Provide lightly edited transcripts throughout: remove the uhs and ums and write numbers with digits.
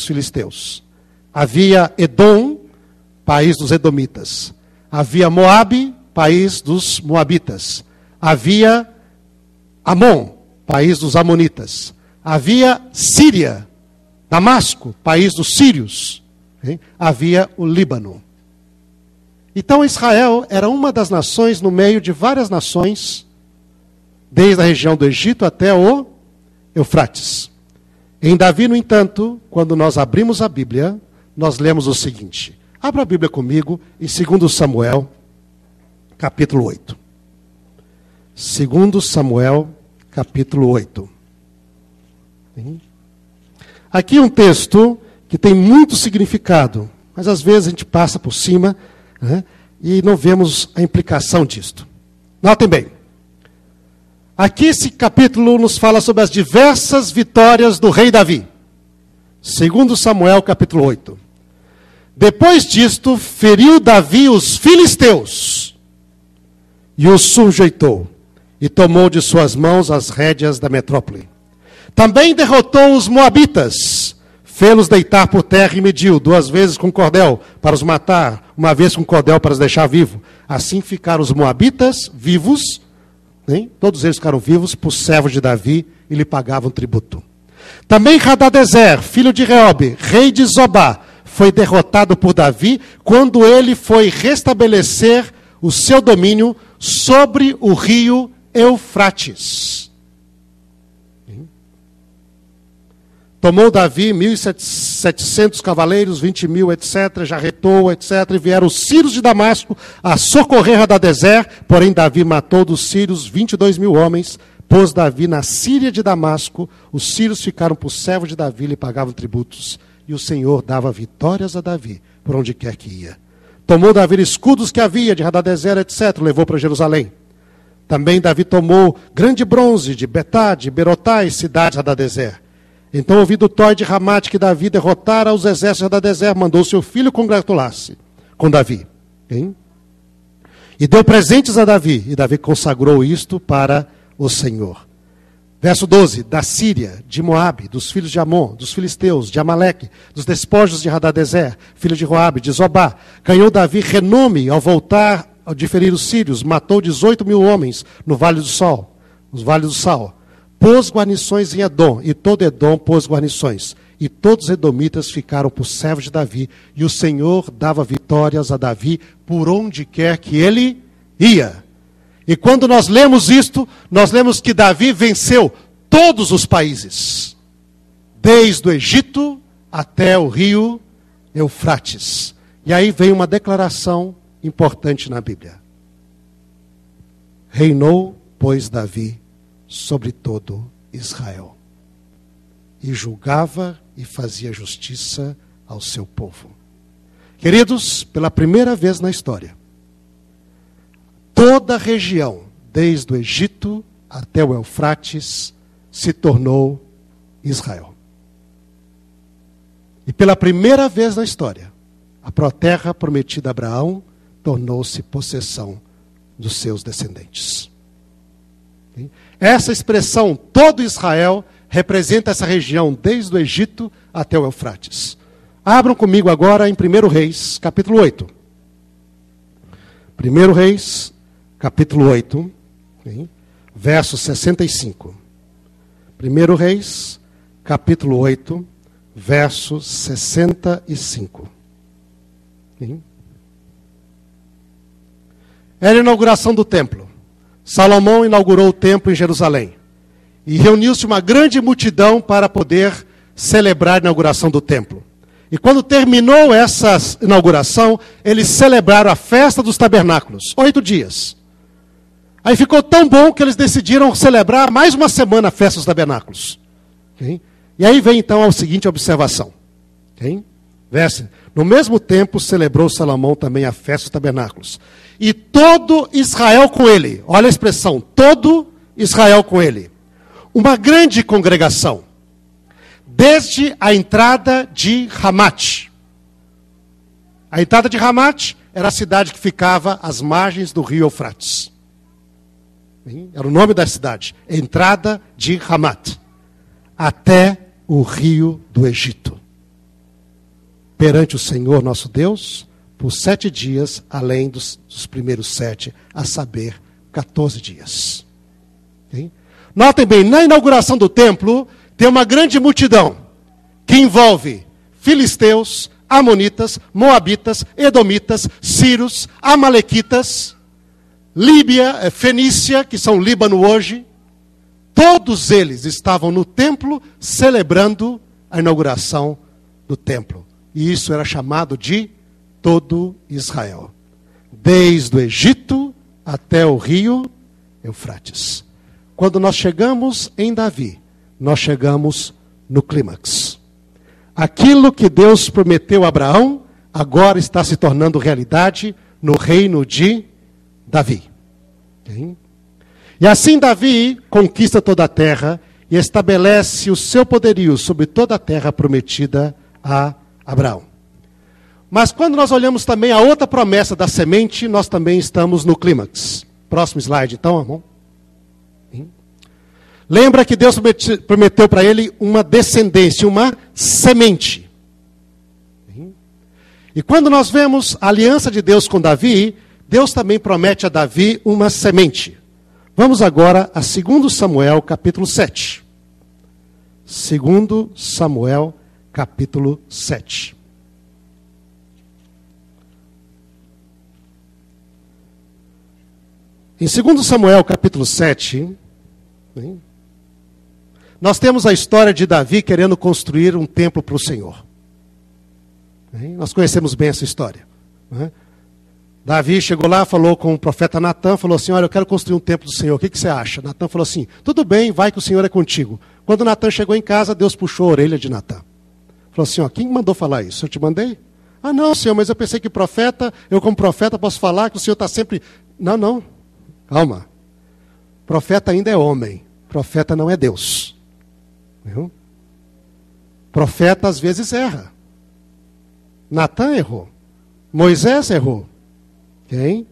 dos filisteus. Havia Edom, país dos edomitas. Havia Moabe, país dos moabitas. Havia Amon, país dos amonitas. Havia Síria, Damasco, país dos sírios. Havia o Líbano. Então Israel era uma das nações no meio de várias nações, desde a região do Egito até o Eufrates. Em Davi, no entanto, quando nós abrimos a Bíblia, nós lemos o seguinte. Abra a Bíblia comigo em 2 Samuel, capítulo 8. 2 Samuel, capítulo 8. Aqui um texto que tem muito significado, mas às vezes a gente passa por cima, né, e não vemos a implicação disto. Notem bem. Aqui esse capítulo nos fala sobre as diversas vitórias do rei Davi. 2 Samuel, capítulo 8. Depois disto, feriu Davi os filisteus e os sujeitou, e tomou de suas mãos as rédeas da metrópole. Também derrotou os moabitas, fê-los deitar por terra e mediu 2 vezes com cordel para os matar, 1 vez com cordel para os deixar vivos. Assim ficaram os moabitas vivos, hein? Todos eles ficaram vivos por servos de Davi e lhe pagavam tributo. Também Hadadezer, filho de Reobe, rei de Zobá, foi derrotado por Davi quando ele foi restabelecer o seu domínio sobre o rio Eufrates. Tomou Davi 1.700 cavaleiros, 20.000, etc., jarretou, etc., e vieram os sírios de Damasco a socorrer Hadadezer, porém Davi matou dos sírios 22.000 homens, pôs Davi na Síria de Damasco, os sírios ficaram por servos de Davi, lhe pagavam tributos, e o Senhor dava vitórias a Davi, por onde quer que ia. Tomou Davi escudos que havia de Hadadezer, etc., levou para Jerusalém. Também Davi tomou grande bronze de Betá, de Berotá e cidades de Hadadezer. Então, ouvindo Toi de Ramate que Davi derrotara os exércitos de Hadadezer, mandou seu filho congratular-se com Davi. Hein? E deu presentes a Davi, e Davi consagrou isto para o Senhor. Verso 12, da Síria, de Moabe, dos filhos de Amon, dos filisteus, de Amaleque, dos despojos de Hadadezer, filho de Joabe, de Zobá, ganhou Davi renome ao voltar de ferir os sírios, matou 18.000 homens no Vale do Sol, nos vales do Sal. Pôs guarnições em Edom, e todo Edom pôs guarnições. E todos os edomitas ficaram por servos de Davi, e o Senhor dava vitórias a Davi por onde quer que ele ia. E quando nós lemos isto, nós lemos que Davi venceu todos os países, desde o Egito até o rio Eufrates. E aí vem uma declaração importante na Bíblia. Reinou, pois, Davi sobre todo Israel, e julgava e fazia justiça ao seu povo. Queridos, pela primeira vez na história, toda a região, desde o Egito até o Eufrates, se tornou Israel. E pela primeira vez na história, a terra prometida a Abraão tornou-se possessão dos seus descendentes. Essa expressão, todo Israel, representa essa região desde o Egito até o Eufrates. Abram comigo agora em 1 Reis, capítulo 8. 1 Reis, capítulo 8, verso 65. 1 Reis, capítulo 8, verso 65. Era a inauguração do templo. Salomão inaugurou o templo em Jerusalém. E reuniu-se uma grande multidão para poder celebrar a inauguração do templo. E quando terminou essa inauguração, eles celebraram a festa dos tabernáculos, 8 dias. Aí ficou tão bom que eles decidiram celebrar mais uma semana a festa dos tabernáculos. Okay? E aí vem então a seguinte observação. Okay? No mesmo tempo celebrou Salomão também a festa dos tabernáculos. E todo Israel com ele. Olha a expressão, todo Israel com ele. Uma grande congregação. Desde a entrada de Ramate. A entrada de Ramate era a cidade que ficava às margens do rio Eufrates. Era o nome da cidade. Entrada de Ramate. Até o rio do Egito. perante o Senhor nosso Deus por 7 dias, além dos primeiros 7, a saber, 14 dias. Okay? Notem bem, na inauguração do templo, tem uma grande multidão, que envolve filisteus, amonitas, moabitas, edomitas, sírios, amalequitas, Líbia, Fenícia, que são Líbano hoje. Todos eles estavam no templo celebrando a inauguração do templo. E isso era chamado de todo Israel. Desde o Egito até o rio Eufrates. Quando nós chegamos em Davi, nós chegamos no clímax. Aquilo que Deus prometeu a Abraão, agora está se tornando realidade no reino de Davi. Okay? E assim Davi conquista toda a terra e estabelece o seu poderio sobre toda a terra prometida a Abraão. Mas quando nós olhamos também a outra promessa da semente, nós também estamos no clímax. Próximo slide, então, irmão. Lembra que Deus prometeu para ele uma descendência, uma semente. E quando nós vemos a aliança de Deus com Davi, Deus também promete a Davi uma semente. Vamos agora a 2 Samuel, capítulo 7. 2 Samuel, capítulo 7. Em 2 Samuel, capítulo 7, nós temos a história de Davi querendo construir um templo para o Senhor. Nós conhecemos bem essa história. Davi chegou lá, falou com o profeta Natã, falou assim, olha, eu quero construir um templo do Senhor, o que você acha? Natã falou assim, tudo bem, vai que o Senhor é contigo. Quando Natã chegou em casa, Deus puxou a orelha de Natã. Falou assim, ó, quem mandou falar isso? Eu te mandei? Ah, não, Senhor, mas eu pensei que profeta, eu como profeta posso falar que o Senhor está sempre... Não, calma. Profeta ainda é homem, profeta não é Deus. Viu? Profeta às vezes erra. Natã errou. Moisés errou. Okay?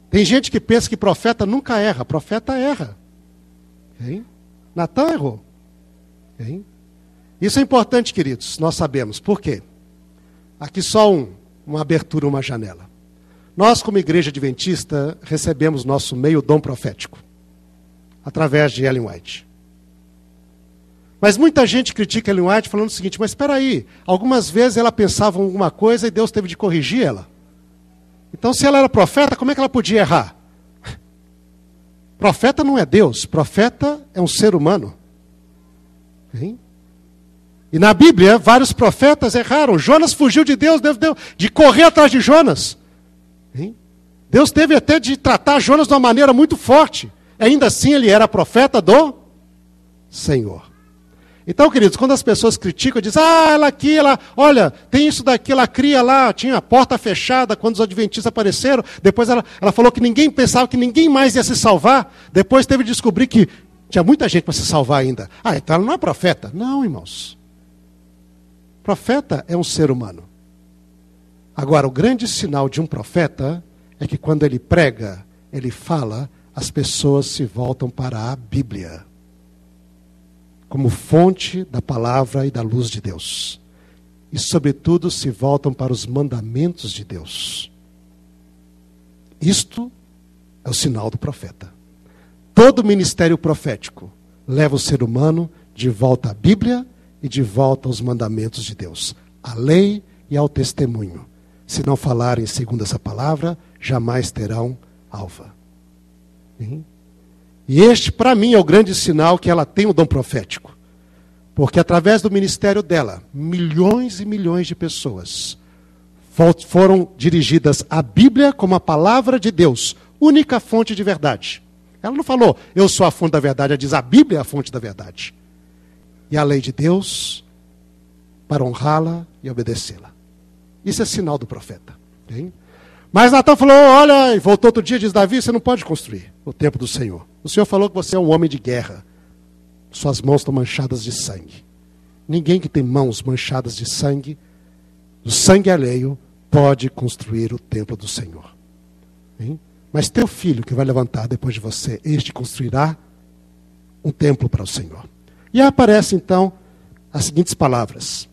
Tem gente que pensa que profeta nunca erra. Profeta erra. Okay? Natã errou. Okay? Isso é importante, queridos. Nós sabemos. Por quê? Aqui só uma abertura, uma janela. Nós, como igreja adventista, recebemos nosso meio dom profético. Através de Ellen White. Mas muita gente critica Ellen White falando o seguinte, mas espera aí, algumas vezes ela pensava em alguma coisa e Deus teve de corrigir ela. Então se ela era profeta, como é que ela podia errar? Profeta não é Deus, profeta é um ser humano. Hein? E na Bíblia, vários profetas erraram. Jonas fugiu de Deus, de correr atrás de Jonas. Hein? Deus teve até de tratar Jonas de uma maneira muito forte. Ainda assim ele era profeta do Senhor. Então, queridos, quando as pessoas criticam, dizem, olha, tem isso daqui, ela cria lá, tinha a porta fechada quando os adventistas apareceram, depois ela falou que ninguém pensava que ninguém mais ia se salvar, depois teve de descobrir que tinha muita gente para se salvar ainda. Ah, então ela não é profeta. Não, irmãos. Profeta é um ser humano. Agora, o grande sinal de um profeta é que quando ele prega, ele fala, as pessoas se voltam para a Bíblia como fonte da palavra e da luz de Deus. E, sobretudo, se voltam para os mandamentos de Deus. Isto é o sinal do profeta. Todo ministério profético leva o ser humano de volta à Bíblia e de volta aos mandamentos de Deus, à lei e ao testemunho. Se não falarem segundo essa palavra, jamais terão alva. E este, para mim, é o grande sinal que ela tem o dom profético. Porque através do ministério dela, milhões e milhões de pessoas foram dirigidas à Bíblia como a palavra de Deus, única fonte de verdade. Ela não falou, eu sou a fonte da verdade, ela diz, a Bíblia é a fonte da verdade. E a lei de Deus, para honrá-la e obedecê-la. Isso é sinal do profeta. Okay? Mas Natã falou, olha, e voltou outro dia e diz, Davi, você não pode construir o templo do Senhor. O Senhor falou que você é um homem de guerra. Suas mãos estão manchadas de sangue. Ninguém que tem mãos manchadas de sangue, do sangue alheio, pode construir o templo do Senhor. Hein? Mas teu filho que vai levantar depois de você, este construirá um templo para o Senhor. E aí aparecem então as seguintes palavras.